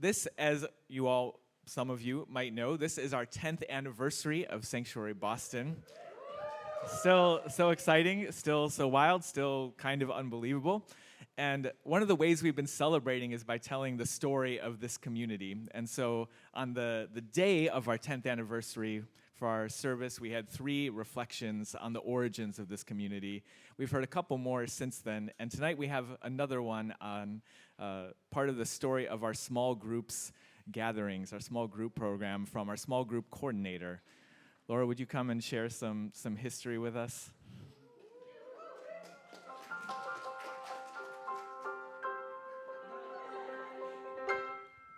This, as you all, some of you might know, this is our 10th anniversary of Sanctuary Boston. Still so exciting, still so wild, still kind of unbelievable. And one of the ways we've been celebrating is by telling the story of this community. And so on the day of our 10th anniversary for our service, we had 3 reflections on the origins of this community. We've heard a couple more since then. And tonight we have another one on part of the story of our small groups gatherings, our small group program from our small group coordinator. Laura, would you come and share some history with us?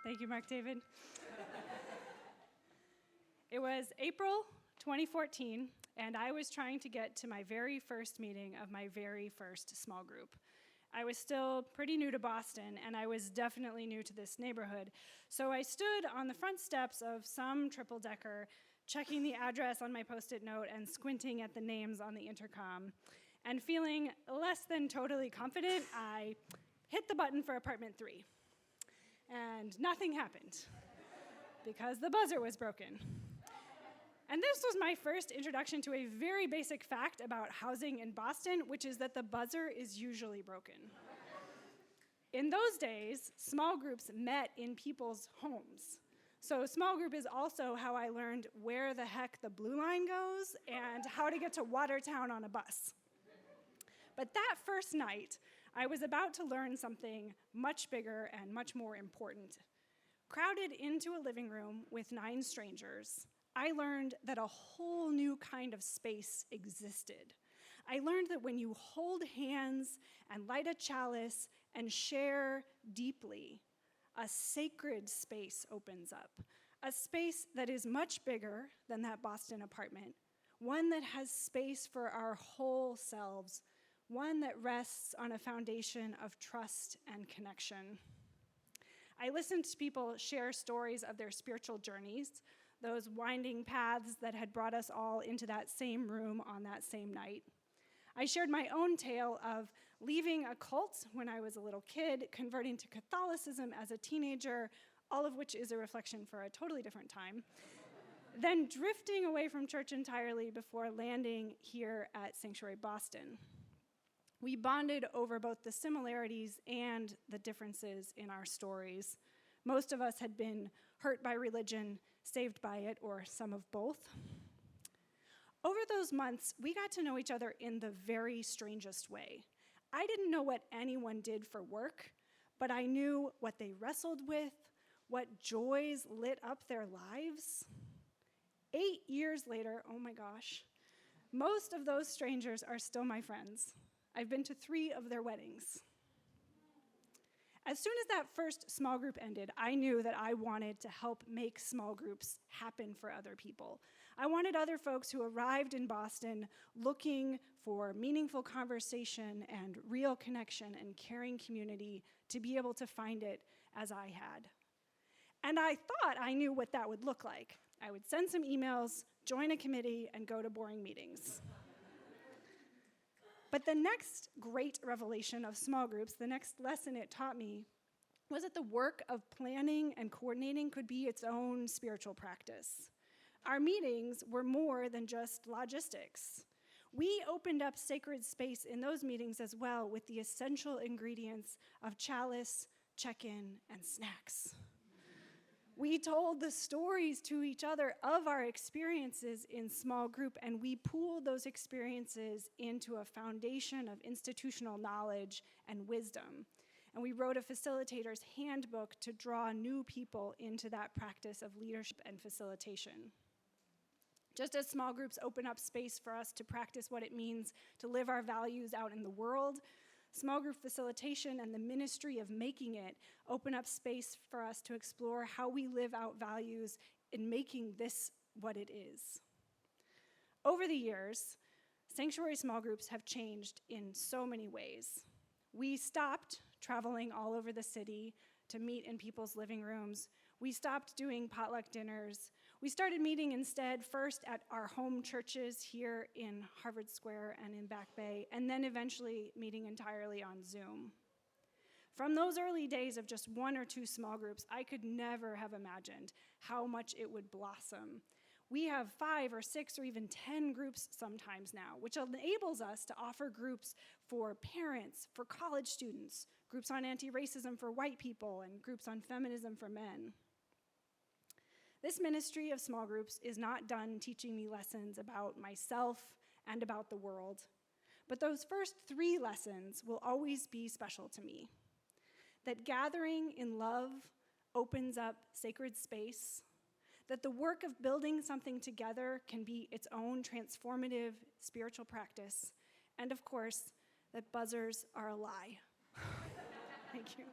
Thank you, Mark David. It was April 2014, and I was trying to get to my very first meeting of my very first small group. I was still pretty new to Boston, and I was definitely new to this neighborhood. So I stood on the front steps of some triple-decker, checking the address on my Post-it note and squinting at the names on the intercom. And feeling less than totally confident, I hit the button for apartment 3. And nothing happened because the buzzer was broken. And this was my first introduction to a very basic fact about housing in Boston, which is that the buzzer is usually broken. In those days, small groups met in people's homes. So small group is also how I learned where the heck the blue line goes and how to get to Watertown on a bus. But that first night, I was about to learn something much bigger and much more important. Crowded into a living room with 9 strangers, I learned that a whole new kind of space existed. I learned that when you hold hands and light a chalice and share deeply, a sacred space opens up, a space that is much bigger than that Boston apartment, one that has space for our whole selves, one that rests on a foundation of trust and connection. I listened to people share stories of their spiritual journeys, those winding paths that had brought us all into that same room on that same night. I shared my own tale of leaving a cult when I was a little kid, converting to Catholicism as a teenager, all of which is a reflection for a totally different time, then drifting away from church entirely before landing here at Sanctuary Boston. We bonded over both the similarities and the differences in our stories. Most of us had been hurt by religion, saved by it, or some of both. Over those months, we got to know each other in the very strangest way. I didn't know what anyone did for work, but I knew what they wrestled with, what joys lit up their lives. 8 years later, oh my gosh, most of those strangers are still my friends. I've been to 3 of their weddings. As soon as that first small group ended, I knew that I wanted to help make small groups happen for other people. I wanted other folks who arrived in Boston looking for meaningful conversation and real connection and caring community to be able to find it as I had. And I thought I knew what that would look like. I would send some emails, join a committee, and go to boring meetings. But the next great revelation of small groups, the next lesson it taught me, was that the work of planning and coordinating could be its own spiritual practice. Our meetings were more than just logistics. We opened up sacred space in those meetings as well with the essential ingredients of chalice, check-in, and snacks. We told the stories to each other of our experiences in small group, and we pooled those experiences into a foundation of institutional knowledge and wisdom. And we wrote a facilitator's handbook to draw new people into that practice of leadership and facilitation. Just as small groups open up space for us to practice what it means to live our values out in the world, small group facilitation and the ministry of making it open up space for us to explore how we live out values in making this what it is. Over the years, Sanctuary small groups have changed in so many ways. We stopped traveling all over the city to meet in people's living rooms. We stopped doing potluck dinners. We started meeting instead first at our home churches here in Harvard Square and in Back Bay, and then eventually meeting entirely on Zoom. From those early days of just 1 or 2 small groups, I could never have imagined how much it would blossom. We have 5 or 6 or even 10 groups sometimes now, which enables us to offer groups for parents, for college students, groups on anti-racism for white people, and groups on feminism for men. This ministry of small groups is not done teaching me lessons about myself and about the world, but those first 3 lessons will always be special to me. That gathering in love opens up sacred space, that the work of building something together can be its own transformative spiritual practice, and of course, that buzzers are a lie. Thank you.